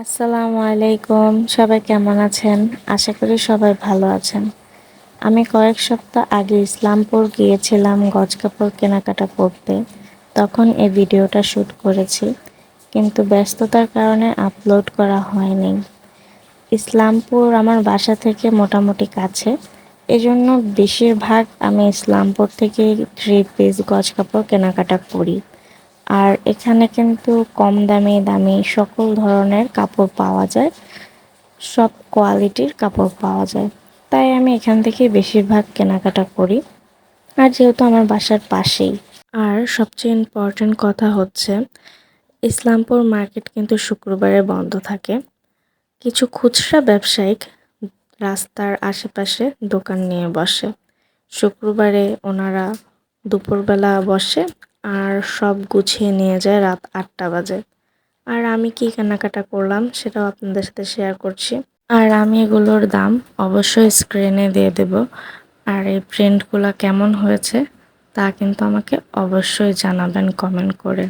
আসসালামু আলাইকুম, সবাই কেমন আছেন? আশা করি সবাই ভালো আছেন। আমি কয়েক সপ্তাহ আগে ইসলামপুর গিয়েছিলাম গজ কাপড় কেনাকাটা করতে। তখন এই ভিডিওটা শ্যুট করেছি, কিন্তু ব্যস্ততার কারণে আপলোড করা হয়নি। ইসলামপুর আমার বাসা থেকে মোটামুটি কাছে, এজন্য বেশিরভাগ আমি ইসলামপুর থেকে 3 পিস গজ কাপড় কেনাকাটা করি। আর এখানে কিন্তু কম দামে দামি সকল ধরনের কাপড় পাওয়া যায়, সব কোয়ালিটির কাপড় পাওয়া যায়। তাই আমি এখান থেকে বেশিরভাগ কেনাকাটা করি। আর যেহেতু আমার বাসার পাশেই। আর সবচেয়ে ইম্পর্ট্যান্ট কথা হচ্ছে, ইসলামপুর মার্কেট কিন্তু শুক্রবারে বন্ধ থাকে। কিছু খুচরা ব্যবসায়িক রাস্তার আশেপাশে দোকান নিয়ে বসে। শুক্রবারে ওনারা দুপুরবেলা বসে আর সব গুছিয়ে নিয়ে যায় রাত 8টা বাজে। আর আমি কি কেনাকাটা করলাম সেটাও আপনাদের সাথে শেয়ার করছি। আর আমি এগুলোর দাম অবশ্যই স্ক্রিনে দিয়ে দেব। আর এই প্রিন্টগুলো কেমন হয়েছে তা কিন্তু আমাকে অবশ্যই জানাবেন কমেন্ট করে।